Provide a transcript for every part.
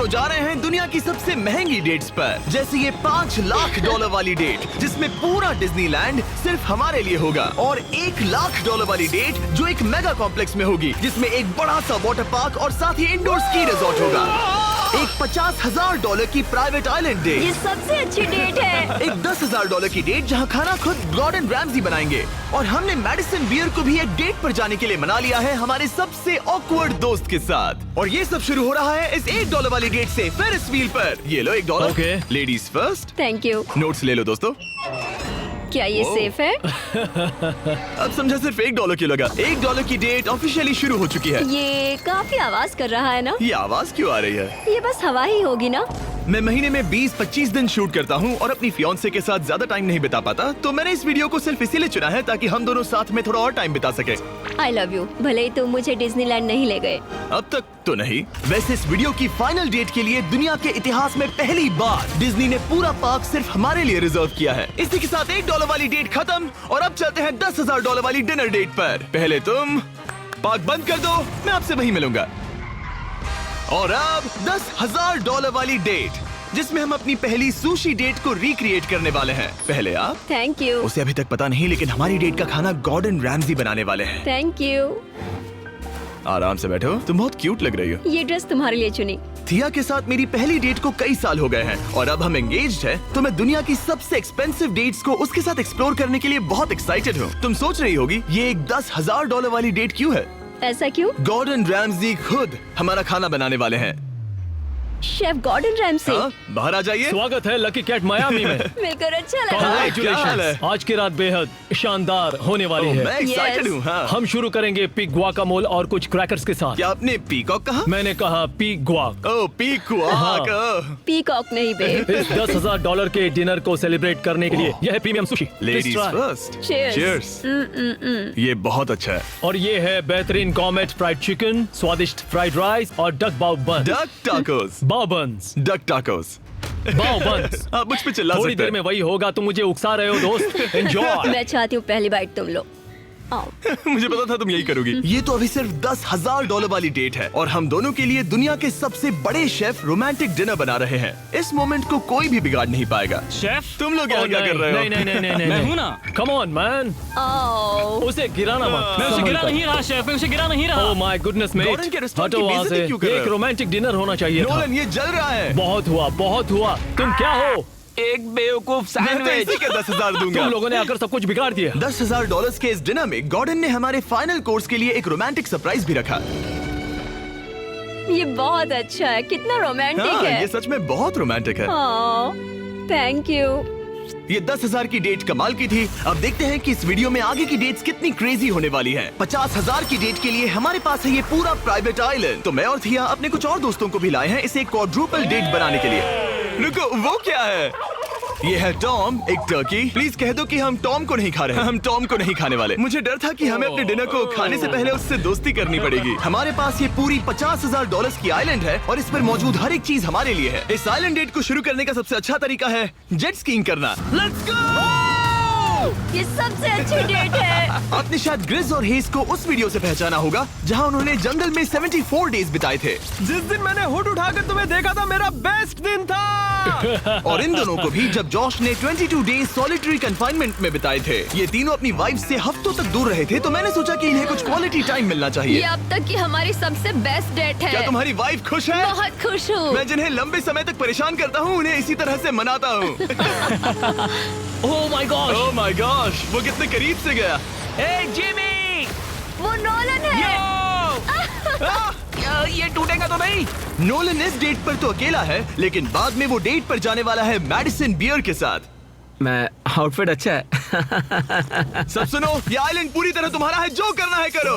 दोनों जा रहे हैं दुनिया की सबसे महंगी डेट्स पर, जैसे ये $5 लाख वाली डेट जिसमें पूरा डिज्नीलैंड सिर्फ हमारे लिए होगा, और $1 लाख वाली डेट जो एक मेगा कॉम्प्लेक्स में होगी जिसमें एक बड़ा सा वाटर पार्क और साथ ही इंडोर स्की रिजॉर्ट होगा। एक $50,000 की प्राइवेट आइलैंड डेट, ये सबसे अच्छी डेट है। एक $10,000 की डेट जहां खाना खुद गॉर्डन रैमजी बनाएंगे, और हमने मैडिसन बियर को भी एक डेट पर जाने के लिए मना लिया है हमारे सबसे ऑकवर्ड दोस्त के साथ। और ये सब शुरू हो रहा है इस $1 वाली डेट से फेरिस व्हील पर। ये लो $1। Okay. Ladies first. Thank you. Notes ले लो दोस्तों। क्या ये सेफ है? अब समझा सिर्फ $1 क्यों लगा। $1 की डेट ऑफिशियली शुरू हो चुकी है। ये काफी आवाज कर रहा है ना? ये आवाज क्यों आ रही है? ये बस हवा ही होगी ना? मैं महीने में 20-25 दिन शूट करता हूँ और अपनी फियांसे के साथ ज्यादा टाइम नहीं बिता पाता, तो मैंने इस वीडियो को सिर्फ इसीलिए चुना है ताकि हम दोनों साथ में थोड़ा और टाइम बिता सके। I love you. भले ही तुम मुझे डिज्नीलैंड नहीं ले गए। अब तक तो नहीं। वैसे इस वीडियो की फाइनल डेट के लिए दुनिया के इतिहास में पहली बार डिज्नी ने पूरा पार्क सिर्फ हमारे लिए रिजर्व किया है। इसी के साथ $1 वाली डेट खत्म और अब चलते हैं $10,000 वाली डिनर डेट पर। पहले तुम पार्क बंद कर दो, मैं आपसे वहीं मिलूंगा। और अब $10,000 वाली डेट जिसमें हम अपनी पहली सुशी डेट को रिक्रिएट करने वाले हैं। पहले आप। Thank you. उसे अभी तक पता नहीं, लेकिन हमारी डेट का खाना गॉर्डन रैमजी बनाने वाले हैं। Thank you. आराम से बैठो, तुम बहुत क्यूट लग रही हो। ये ड्रेस तुम्हारे लिए चुनी। थिया के साथ मेरी पहली डेट को कई साल हो गए हैं और अब हम एंगेज्ड हैं, तो मैं दुनिया की सबसे एक्सपेंसिव डेट्स को उसके साथ एक्सप्लोर करने के लिए बहुत एक्साइटेड हूँ। तुम सोच रही होगी ये एक $10,000 वाली डेट क्यों है? ऐसा क्यों? गॉर्डन रैमजी खुद हमारा खाना बनाने वाले हैं। Chef Gordon Ramsay. हाँ, बाहर आ जाइए। स्वागत है लकी कैट मायामी में। मिलकर अच्छा लगा। क्या हाल Congratulations! है? आज की रात बेहद शानदार होने वाली मैं है। Excited Yes. हूँ। हाँ। हम शुरू करेंगे पिग गुआकामोल और कुछ क्रैकर्स के साथ। क्या आपने पीकॉक कहा? मैंने कहा पिग गुआक। ओह पीकॉक। पीकॉक नहीं बे। इस $10,000 के डिनर को सेलिब्रेट करने के लिए यह है premium sushi. Ladies Please try. First. Cheers. Cheers. ये बहुत अच्छा है। और ये है बेहतरीन कॉमेट फ्राइड चिकन, स्वादिष्ट फ्राइड राइस और डक बाव बन। Duck tacos. बाव बंस। Duck tacos. बाव बंस। आप मुझ पे चिल्ला थोड़ी सकते देर में हैं। वही होगा, तुम मुझे उकसा रहे हो दोस्त। एंजॉय। मैं चाहती हूँ पहली बाइट तुम लो। आओ। मुझे पता था तुम यही करोगी। ये तो अभी सिर्फ $10,000 वाली डेट है और हम दोनों के लिए दुनिया के सबसे बड़े शेफ रोमांटिक डिनर बना रहे हैं। इस मोमेंट को कोई भी बिगाड़ नहीं पाएगा। शेफ तुम लोग यहाँ क्या कर रहे हो? नहीं, मैं हूँ ना। कम ऑन मैन, आओ। उसे गिराना मत। मैं उसे गिरा नहीं रहा शेफ, मैं उसे गिरा नहीं रहा। Oh my goodness mate, Gordon के रेस्टोरेंट हटो की वहाँ बेइज्जती से। क्यों कर ये रहे एक हो? रोमांटिक डिनर होना चाहिए था। नोलन ये जल रहा है। बहुत हुआ। तुम क्या हो? एक बेवकूफ मैं तो सैंडविच। इसी के 10,000 दूंगा। तुम लोगों ने आकर सब कुछ बिगाड़ दिया। $10,000 के इस डिनर में गॉर्डन ने हमारे फाइनल कोर्स के लिए एक रोमांटिक सरप्राइज भी रखा। ये बहुत अच्छा है। कितना रोमांटिक हाँ, है। ये सच में बहुत रोमांटिक है। Thank you. ये 10,000 की डेट कमाल की थी। अब देखते हैं कि इस वीडियो में आगे की डेट्स कितनी क्रेजी होने वाली हैं। 50,000 की डेट के लिए हमारे पास है ये पूरा प्राइवेट आइलैंड। तो मैं और थिया अपने कुछ और दोस्तों को भी लाए हैं इसे क्वाड्रुपल डेट बनाने के लिए। रुको, वो क्या है? ये है टॉम, एक टर्की। प्लीज कह दो कि हम टॉम को नहीं खा रहे हैं। हम टॉम को नहीं खाने वाले। मुझे डर था कि हमें अपने डिनर को खाने से पहले उससे दोस्ती करनी पड़ेगी। हमारे पास ये पूरी $50,000 की आइलैंड है और इस पर मौजूद हर एक चीज हमारे लिए है। इस आइलैंड डेट को शुरू करने का सबसे अच्छा तरीका है जेट स्कीइंग करना। Let's go! ये सबसे अच्छी डेट है। आपने शायद ग्रिज और हेज को उस वीडियो से पहचाना होगा जहां उन्होंने जंगल में 74 डेज बिताए थे। जिस दिन मैंने हुड उठाकर तुम्हें देखा था मेरा बेस्ट दिन था। और इन दोनों को भी जब जॉश ने 22 डेज सॉलिटरी कंफाइनमेंट में बिताए थे। ये तीनों अपनी वाइफ से हफ्तों तक दूर रहे थे, तो मैंने सोचा कि इन्हें कुछ क्वालिटी टाइम मिलना ये चाहिए। अब तक की हमारी सबसे बेस्ट डेट है। क्या तुम्हारी वाइफ खुश है? बहुत खुश हूँ। मैं जिन्हें लंबे समय तक परेशान करता हूँ उन्हें इसी तरह से मनाता हूँ। Oh my God, oh my gosh, वो कितने करीब से गया। ए जिमी, वो नोलन है। ये टूटेगा तो नहीं? नोलन इस डेट पर तो अकेला है, लेकिन बाद में वो डेट पर जाने वाला है मैडिसन बियर के साथ। मैं आउटफिट अच्छा है। सब सुनो, ये आइलैंड पूरी तरह तुम्हारा है, जो करना है करो।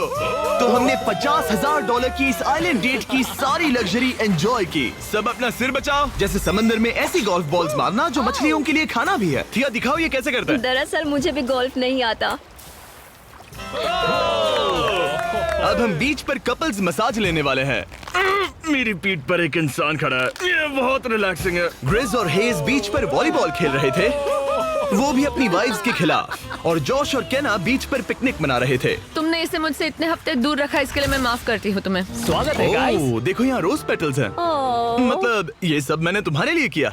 तो हमने $50,000 की इस आइलैंड डेट की सारी लग्जरी एंजॉय की। सब अपना सिर बचाओ, जैसे समंदर में ऐसी गोल्फ बॉल्स मारना जो मछलियों के लिए खाना भी है। थिया दिखाओ ये कैसे करता है। दरअसल मुझे भी गोल्फ नहीं आता। अब हम बीच पर कपल्स मसाज लेने वाले हैं। मेरी पीठ पर एक इंसान खड़ा है, ये बहुत रिलैक्सिंग है। ग्रिज और हेज बीच पर वॉलीबॉल खेल रहे थे। वो भी अपनी वाइफ्स के खिलाफ। और जॉश और केना बीच पर पिकनिक मना रहे थे। तुमने इसे मुझसे इतने हफ्ते दूर रखा, इसके लिए मैं माफ करती हूँ तुम्हें। स्वागत है गाइस। ओह, देखो यहाँ रोज पेटल्स हैं। ओह, मतलब ये सब मैंने तुम्हारे लिए किया।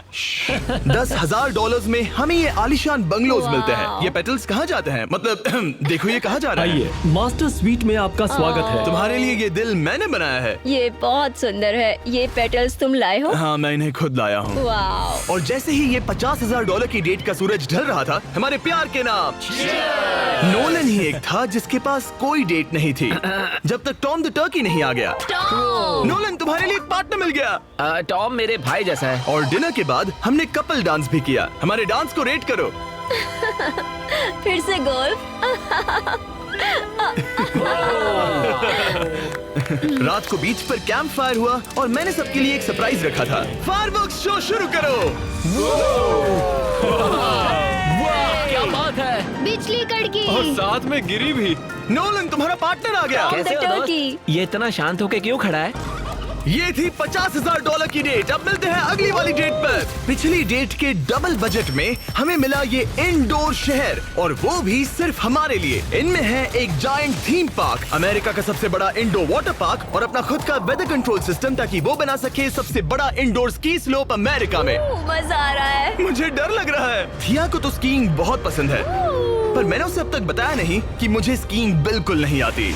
$10,000 में हमें ये आलीशान बंगलोज मिलते हैं। ये पेटल्स कहाँ जाते हैं? मतलब देखो ये कहाँ जा रहा है। आइए, मास्टर स्वीट में आपका स्वागत है। तुम्हारे लिए ये दिल मैंने बनाया है। ये बहुत सुंदर है। ये पेटल्स तुम लाए हो? हाँ, मैं इन्हें खुद लाया हूँ। वाओ। और जैसे ही ये $50,000 की डेट का सूरज ढल रहा था, हमारे प्यार के नाम नोलन ही एक था जिसके पास कोई डेट नहीं थी, जब तक टॉम द टर्की नहीं आ गया। नोलन, तुम्हारे लिए एक पार्टनर मिल गया। टॉम मेरे भाई जैसा है। और डिनर के बाद हमने कपल डांस भी किया। हमारे डांस को रेट करो। फिर से गोल्फ। रात को बीच पर कैंप फायर हुआ और मैंने सबके लिए एक सरप्राइज रखा था। फायरवर्क्स शो शुरू करो। क्या बात है। बिजली कड़की। और साथ में गिरी भी। नोलन, तुम्हारा पार्टनर आ गया। कैसे हो टर्की। दोस्त? ये इतना शांत होके क्यों खड़ा है? ये थी $50,000 की डेट। अब मिलते हैं अगली वाली डेट पर। पिछली डेट के डबल बजट में हमें मिला ये इंडोर शहर, और वो भी सिर्फ हमारे लिए। इनमें है एक जायंट थीम पार्क, अमेरिका का सबसे बड़ा इंडोर वाटर पार्क, और अपना खुद का वेदर कंट्रोल सिस्टम, ताकि वो बना सके सबसे बड़ा इंडोर स्की स्लोप अमेरिका में। मजा आ रहा है। मुझे डर लग रहा है। थिया को तो स्कीइंग बहुत पसंद है, पर मैंने उसे अब तक बताया नहीं कि मुझे स्कीइंग बिल्कुल नहीं आती।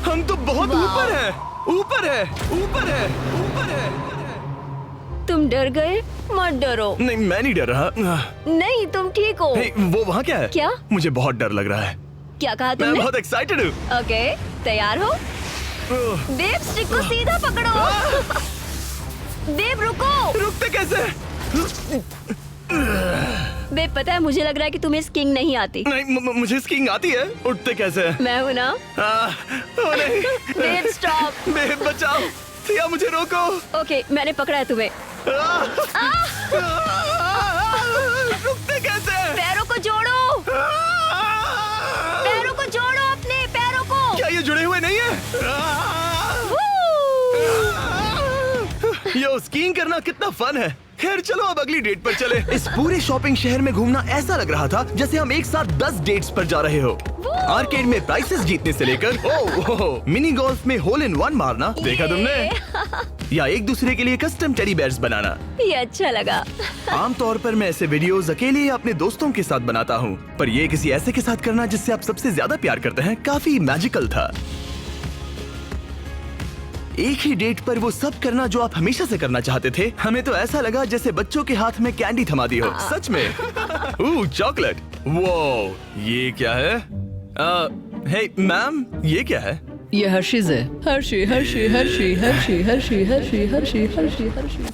हम तो बहुत ऊपर है, ऊपर है, ऊपर है, ऊपर है। तुम डर गए? मत डरो। नहीं, मैं नहीं डर रहा। नहीं, तुम ठीक हो। हे, वो वहाँ क्या है? क्या? मुझे बहुत डर लग रहा है। क्या कहा मैं तुमने? बहुत एक्साइटेड हूँ। ओके, तैयार हो? देव, स्टिक को सीधा पकड़ो। देव, रुको। रुकते कैसे? देव, पता है मुझे लग रहा है कि तुम्हें स्कीइंग नहीं आती। नहीं, मुझे स्कीइंग आती है। उठते कैसे? मैं हूँ ना। ओ नहीं। देव, स्टॉप। बेब, बचाओ। थिया, मुझे रोको। ओके, मैंने पकड़ा है तुम्हें। रुकते कैसे? पैरों को जोड़ो। पैरों को जोड़ो, अपने पैरों को। क्या ये जुड़े हुए नहीं है? यो, स्कीइंग करना कितना फन है। खैर चलो अब अगली डेट पर चले। इस पूरे शॉपिंग शहर में घूमना ऐसा लग रहा था जैसे हम एक साथ 10 डेट्स पर जा रहे हो। आर्केड में प्राइसेस जीतने से लेकर मिनी गोल्फ में होल इन वन मारना, देखा तुमने? या एक दूसरे के लिए कस्टम टेडी बेयर्स बनाना। ये अच्छा लगा। आमतौर पर मैं ऐसे वीडियोस अकेले या अपने दोस्तों के साथ बनाता हूँ, पर ये किसी ऐसे के साथ करना जिससे आप सबसे ज्यादा प्यार करते हैं, काफी मैजिकल था। एक ही डेट पर वो सब करना जो आप हमेशा से करना चाहते थे। हमें तो ऐसा लगा जैसे बच्चों के हाथ में कैंडी थमा दी हो। सच में। चॉकलेट। वो ये क्या है? हे मैम, ये क्या है? ये हर्शीज है। Hershey Hershey Hershey Hershey Hershey Hershey Hershey Hershey Hershey.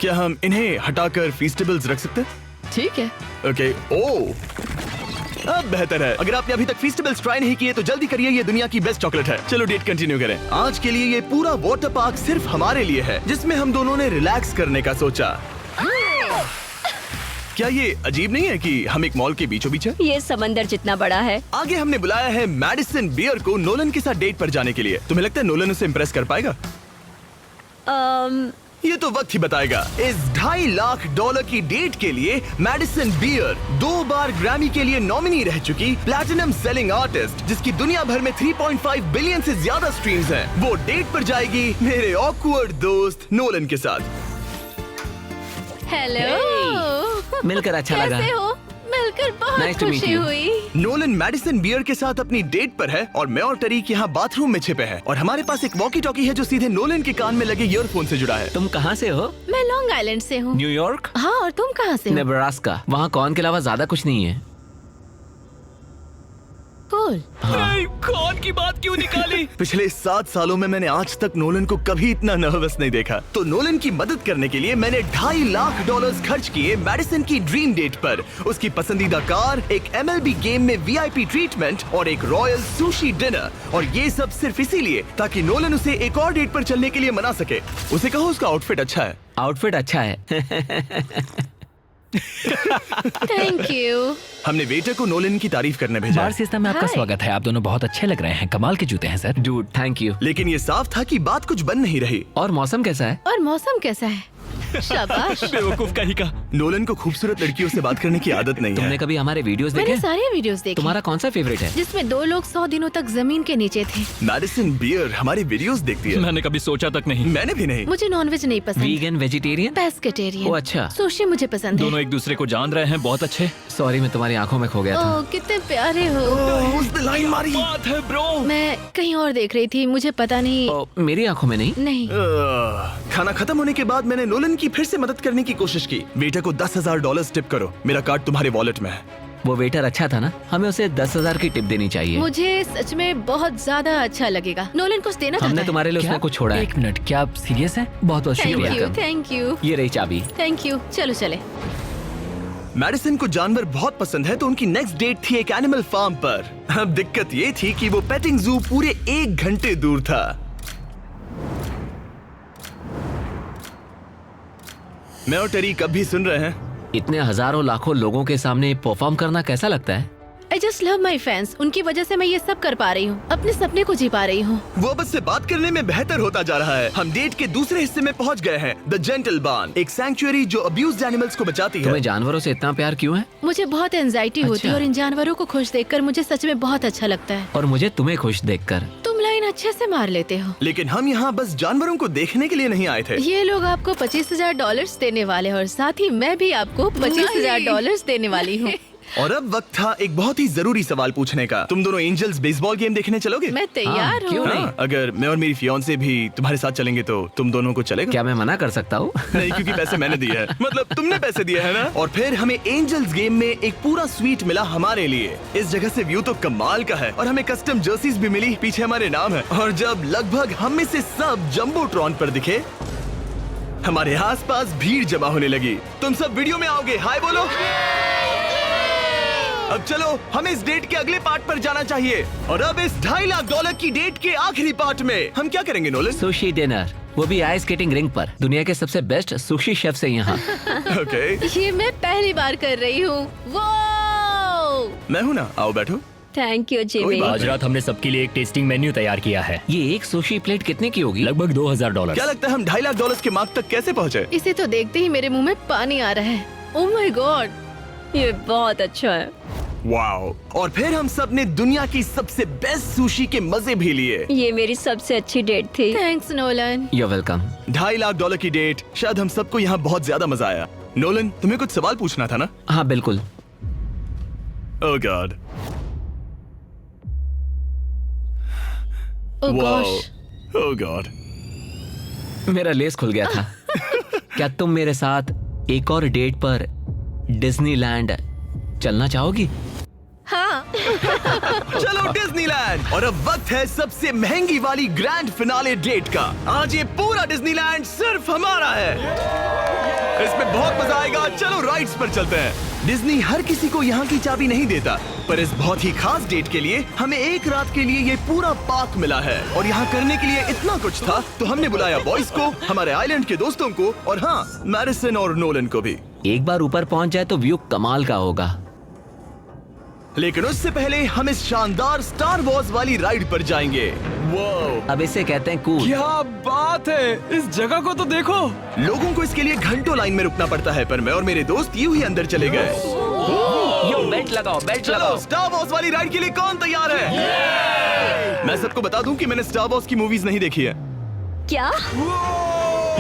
क्या हम इन्हें हटाकर फीस्टेबल्स रख सकते हैं? ठीक है। ओके। ओ, अब बेहतर है। अगर आपने अभी तक फीस्टेबल्स ट्राई नहीं किए तो जल्दी करिए, ये दुनिया की बेस्ट चॉकलेट है। चलो डेट कंटिन्यू करें। आज के लिए ये पूरा वाटर पार्क सिर्फ हमारे लिए है, जिसमें हम दोनों ने रिलैक्स करने का सोचा। क्या ये अजीब नहीं है कि हम एक मॉल के बीचों बीच हैं? ये समंदर जितना बड़ा है। आगे हमने बुलाया है मैडिसन बियर को नोलन के साथ डेट पर जाने के लिए। तुम्हें लगता है नोलन उसे इम्प्रेस कर पाएगा? ये तो वक्त ही बताएगा। इस $2.5 लाख की डेट के लिए मैडिसन बियर 2 बार ग्रैमी के लिए नॉमिनी रह चुकी प्लैटिनम सेलिंग आर्टिस्ट, जिसकी दुनिया भर में 3.5 बिलियन से ज्यादा स्ट्रीम्स हैं, वो डेट पर जाएगी मेरे ऑकवर्ड दोस्त नोलन के साथ। हेलो। मिलकर अच्छा लगा। कैसे हो? मिलकर बहुत Nice to meet खुशी you. हुई। नोलन मैडिसन बियर के साथ अपनी डेट पर है और मैं और टरीक यहाँ बाथरूम में छिपे हैं, और हमारे पास एक वॉकी टॉकी है जो सीधे नोलन के कान में लगे ईयरफोन से जुड़ा है। तुम कहाँ से हो? मैं लॉन्ग आइलैंड से हूँ। न्यूयॉर्क? हाँ, और तुम कहाँ से हो? नेब्रास्का। वहाँ कॉर्न के अलावा ज्यादा कुछ नहीं है। कूल। कौन की बात क्यों निकाली? पिछले 7 सालों में मैंने आज तक नोलन को कभी इतना नर्वस नहीं देखा। तो नोलन की मदद करने के लिए मैंने $2.5 लाख खर्च किए मैडिसन की ड्रीम डेट पर। उसकी पसंदीदा कार, एक MLB गेम में VIP ट्रीटमेंट और एक रॉयल सुशी डिनर। और ये सब सिर्फ इसीलिए ताकि नोलन उसे एक और डेट पर चलने के लिए मना सके। उसे कहो उसका आउटफिट अच्छा है। आउटफिट अच्छा है। Thank you. हमने वेटर को नोलन की तारीफ करने भेजा बार है। सिस्टम में आपका Hi. स्वागत है। आप दोनों बहुत अच्छे लग रहे हैं। कमाल के जूते हैं सर। Dude thank you. लेकिन ये साफ था कि बात कुछ बन नहीं रही। और मौसम कैसा है? और मौसम कैसा है? शाबाश। बेवकूफ कहीं का। नोलन को खूबसूरत लड़कियों से बात करने की आदत नहीं तुमने है। कभी हमारे वीडियोस मैंने देखे? सारे वीडियोस देखे तुम्हारा कौन सा फेवरेट है? जिसमें 2 लोग 100 दिनों तक जमीन के नीचे थे। मैडिसन बियर हमारी वीडियोस देखती है। मैंने कभी सोचा तक नहीं। मैंने भी नहीं। मुझे नॉनवेज नहीं पसंद। Vegan, vegetarian? पेस्केटेरियन। ओ, अच्छा। सुशी मुझे पसंद है। दोनों एक दूसरे को जान रहे हैं, बहुत अच्छे। सॉरी, मैं तुम्हारी आंखों में खो गया था। ओह कितने प्यारे हो। उसने लाइन मारी। बात है ब्रो। मैं कहीं और देख रही थी, मुझे पता नहीं। ओ, मेरी आंखों में नहीं। नहीं। खाना खत्म होने के बाद मैंने नोलन की फिर से मदद करने की कोशिश की। बेटे को $10,000 टिप करो, मेरा कार्ड तुम्हारे वॉलेट में है। वो वेटर अच्छा था ना, हमें उसे 10,000 की टिप देनी चाहिए। मुझे सच में बहुत ज्यादा अच्छा लगेगा। नोलन कुछ देना चाहता हमने है। तुम्हारे लिए उसमें कुछ छोड़ा है। एक मिनट, क्या आप सीरियस हैं? बहुत बहुत थैंक शुक्रिया। यू, थैंक यू, ये रही चाबी। Thank you. चलो चले। मैडिसन को जानवर बहुत पसंद है, तो उनकी नेक्स्ट डेट थी एक एनिमल फार्म पर। अब दिक्कत ये थी कि वो पेटिंग जू पूरे 1 घंटे दूर था। मैं और टेरी कब भी सुन रहे हैं। इतने हजारों लाखों लोगों के सामने परफॉर्म करना कैसा लगता है? I just love my fans. उनकी वजह से मैं ये सब कर पा रही हूँ, अपने सपने को जी पा रही हूँ। वो अब से बात करने में बेहतर होता जा रहा है। हम डेट के दूसरे हिस्से में पहुंच गए हैं, द जेंटल बार्न, एक सैंक्चुअरी जो अब्यूज्ड एनिमल्स को बचाती है। तुम्हें जानवरों से इतना प्यार क्यों है? मुझे बहुत एंजाइटी होती है अच्छा। और इन जानवरों को खुश देखकर मुझे सच में बहुत अच्छा लगता है। और मुझे तुम्हें खुश देखकर। तुम लाइन अच्छे से मार लेते हो। लेकिन हम यहाँ बस जानवरों को देखने के लिए नहीं आए थे। ये लोग आपको $25,000 देने वाले हैं और साथ ही मैं भी आपको $25,000 देने वाली हूँ। और अब वक्त था एक बहुत ही जरूरी सवाल पूछने का। तुम दोनों एंजल्स बेसबॉल गेम देखने चलोगे? मैं तैयार क्यों हूँ। नहीं? अगर मैं और मेरी फियांसे भी तुम्हारे साथ चलेंगे तो तुम दोनों को चलेगा? क्या मैं मना कर सकता हूँ? नहीं, क्योंकि पैसे मैंने दिए हैं। मतलब तुमने पैसे दिए हैं ना। और फिर हमें एंजल्स गेम में एक पूरा स्वीट मिला हमारे लिए। इस जगह से व्यू तो कमाल का है और हमें कस्टम जर्सीज भी मिली, पीछे हमारे नाम है। और जब लगभग हम में से सब जंबोट्रॉन पर दिखे, हमारे आसपास भीड़ जमा होने लगी। तुम सब वीडियो में आओगे? हाय बोलो। अब चलो हमें इस डेट के अगले पार्ट पर जाना चाहिए। और अब इस $2.5 लाख की डेट के आखिरी पार्ट में हम क्या करेंगे नोलन? सुशी डिनर, वो भी आइस स्केटिंग रिंग पर। दुनिया के सबसे बेस्ट सुशी शेफ से यहाँ। ओके, ये मैं पहली बार कर रही हूँ। वो मैं हूँ ना, आओ बैठो। थैंक यू कोई बात आज रात हमने सबके लिए एक टेस्टिंग मेन्यू तैयार किया है। ये एक सुशी प्लेट कितने की होगी? लगभग $2,000। क्या लगता है हम $2.5 लाख के मार्क तक कैसे पहुँचे? इसे तो देखते ही मेरे मुंह में पानी आ रहा है। ओह माय गॉड, ये बहुत अच्छा है। वाओ! और फिर हम सब ने दुनिया की सबसे बेस्ट सुशी के मजे भी लिए। ये मेरी सबसे अच्छी डेट थी। Thanks Nolan. You're welcome। $2.5 lakh की डेट, शायद हम सबको यहाँ बहुत ज्यादा मजा आया। नोलन, तुम्हें कुछ सवाल पूछना था ना? हाँ बिल्कुल। ओह गॉड, ओह वाओ, गॉश, ओह गॉड। मेरा लेस खुल गया था। क्या तुम मेरे साथ एक और डेट पर डिज्नीलैंड चलना चाहोगी? हाँ। चलो डिज्नीलैंड। और अब वक्त है सबसे महंगी वाली ग्रैंड फिनाले डेट का। आज ये पूरा डिज्नीलैंड सिर्फ हमारा है। इसमें बहुत मजा आएगा। चलो राइड्स पर चलते हैं। डिज्नी हर किसी को यहाँ की चाबी नहीं देता, पर इस बहुत ही खास डेट के लिए हमें एक रात के लिए ये पूरा पार्क मिला है। और यहाँ करने के लिए इतना कुछ था, तो हमने बुलाया बॉयज को, हमारे आइलैंड के दोस्तों को, और हाँ, मैडिसन और नोलन को भी। एक बार ऊपर पहुंच जाए तो व्यू कमाल का होगा। लेकिन उससे पहले हम इस शानदार स्टार वॉर्स वाली राइड पर जाएंगे। वाओ! अब इसे कहते हैं कूल। क्या बात है, इस जगह को तो देखो। लोगों को इसके लिए घंटों लाइन में रुकना पड़ता है, पर मैं और मेरे दोस्त यूं ही अंदर चले गए। यो बेल्ट लगाओ, बेल्ट चलो लगाओ। स्टार वॉर्स वाली राइड के लिए कौन तैयार है? मैं सबको बता दूं कि मैंने स्टार वॉर्स की मूवीज नहीं देखी है। क्या?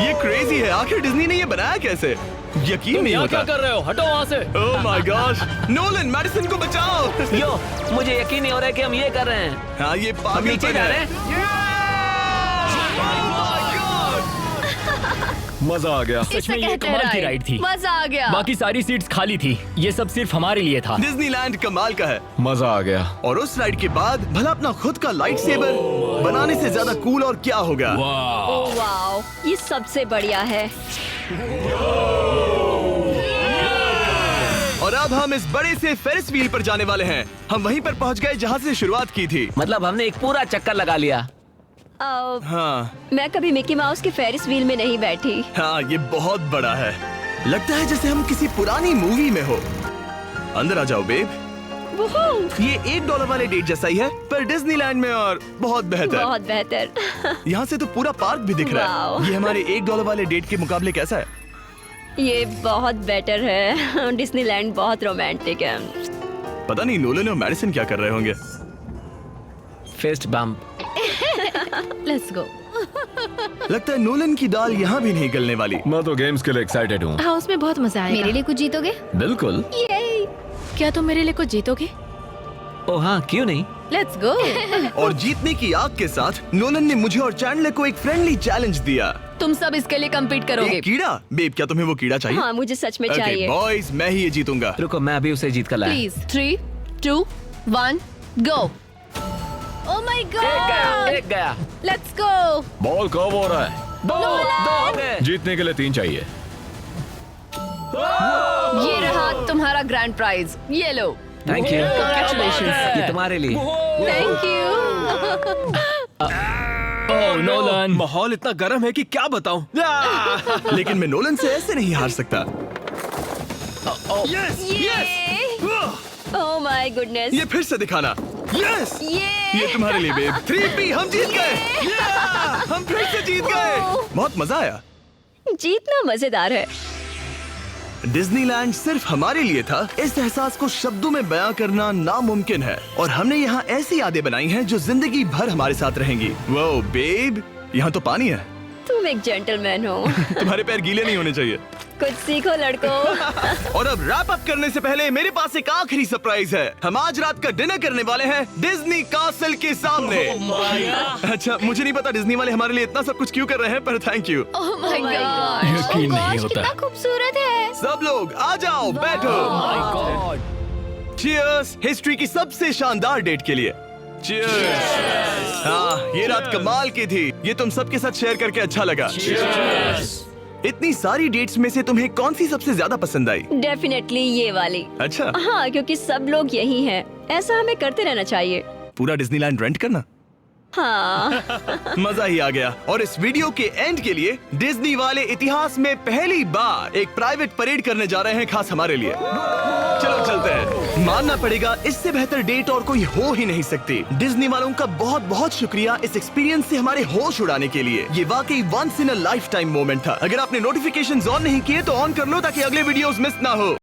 ये क्रेजी है। आखिर डिज्नी ने ये बनाया कैसे? यकीन नहीं यहाँ होता। क्या कर रहे हो? हटो वहाँ से। Oh my gosh! Nolan, Madison को बचाओ। यो, मुझे यकीन नहीं हो रहा है कि हम ये कर रहे हैं। हाँ, ये हम पागल नीचे जा रहे हैं। मजा आ गया। सच में ये कहते कमाल की रहे। राइड थी। मजा आ गया। बाकी सारी सीट्स खाली थी, ये सब सिर्फ हमारे लिए था। डिज्नीलैंड कमाल का है। मजा आ गया। और उस राइड के बाद भला अपना खुद का लाइट सेबर बनाने से ज्यादा कूल और क्या होगा? ओह वाओ, ये सबसे बढ़िया है। और अब हम इस बड़े से फेरिस व्हील पर जाने वाले हैं। हम वहीं पर पहुंच गए जहां से शुरुआत की थी। मतलब हमने एक पूरा चक्कर लगा लिया। हाँ मैं कभी मिकी माउस के फेरिस व्हील में नहीं बैठी। हाँ, ये बहुत बड़ा है। लगता है जैसे हम किसी पुरानी मूवी में हो। अंदर आ जाओ बेब। ये $1 वाले डेट जैसा ही है, पर डिज्नीलैंड में और बहुत बेहतर। बहुत बेहतर। यहाँ से तो पूरा पार्क भी दिख रहा है। वाओ। ये हमारे $1 वाले डेट के मुकाबले कैसा है? ये बहुत बेटर है। डिज्नीलैंड बहुत रोमांटिक है। पता नहीं नोलन और मैडिसन क्या कर रहे होंगे। Fist bump. Let's go. लगता है नोलन की दाल यहाँ भी नहीं गलने वाली। मैं तो गेम्स के लिए एक्साइटेड हूँ। हाउस में बहुत मजा आएगा। मेरे लिए कुछ जीतोगे? बिल्कुल। क्या तुम मेरे लिए कुछ जीतोगे? ओ हाँ, क्यों नहीं। Let's go. और जीतने की आग के साथ नोलन ने मुझे और चैंडलर को एक फ्रेंडली चैलेंज दिया। तुम सब इसके लिए कम्पीट करोगे। एक कीड़ा? बेब क्या तुम्हें वो कीड़ा चाहिए? हाँ, मुझे सच में Okay, चाहिए। बॉयज मैं ही ये जीतूंगा। रुको, मैं अभी उसे जीत कर लाया। Please 3, 2, 1 go. Oh my God. एक गया। Let's go. बॉल कब हो रहा है? दो हो गए। जीतने के लिए 3 चाहिए। ये रहा तुम्हारा ग्रैंड प्राइज, ये लो। Thank you. Congratulations. ये तुम्हारे लिए। Thank you. Oh, Nolan. माहौल इतना गर्म है कि क्या बताऊं। लेकिन मैं नोलन से ऐसे नहीं हार सकता। ओह माय गुडनेस। ये फिर से दिखाना। यस ये तुम्हारे लिए बेब। 3P हम जीत गए। हम फिर से जीत गए। बहुत मजा आया। जीतना मजेदार है। डिज्नीलैंड सिर्फ हमारे लिए था। इस एहसास को शब्दों में बयां करना नामुमकिन है और हमने यहाँ ऐसी यादें बनाई हैं जो जिंदगी भर हमारे साथ रहेंगी। वो बेब, यहाँ तो पानी है। तुम एक जेंटलमैन हो। तुम्हारे पैर गीले नहीं होने चाहिए। कुछ सीखो लड़कों। और अब रैप अप करने से पहले मेरे पास एक आखिरी सरप्राइज है। हम आज रात का डिनर करने वाले हैं डिज्नी कासल के सामने। अच्छा, मुझे नहीं पता डिज्नी वाले हमारे लिए इतना सब कुछ क्यों कर रहे हैं, पर thank you. Oh my God. यकीन नहीं होता। कितना खूबसूरत है। सब लोग आ जाओ, बैठो। चीयर्स हिस्ट्री की सबसे शानदार डेट के लिए। चीयर्स। हाँ, ये रात कमाल की थी। ये तुम सबके साथ शेयर करके अच्छा लगा। इतनी सारी डेट्स में से तुम्हें कौन सी सबसे ज्यादा पसंद आई? डेफिनेटली ये वाली। अच्छा, हाँ, क्योंकि सब लोग यही हैं। ऐसा हमें करते रहना चाहिए। पूरा डिज्नीलैंड रेंट करना। हाँ। मजा ही आ गया। और इस वीडियो के एंड के लिए डिज्नी वाले इतिहास में पहली बार एक प्राइवेट परेड करने जा रहे हैं, खास हमारे लिए। चलो चलते हैं। मानना पड़ेगा इससे बेहतर डेट और कोई हो ही नहीं सकती। डिज्नी वालों का बहुत बहुत शुक्रिया इस एक्सपीरियंस से हमारे होश उड़ाने के लिए। ये वाकई once in a lifetime moment था। अगर आपने नोटिफिकेशंस ऑन नहीं किए तो ऑन कर लो ताकि अगले वीडियोस मिस ना हो।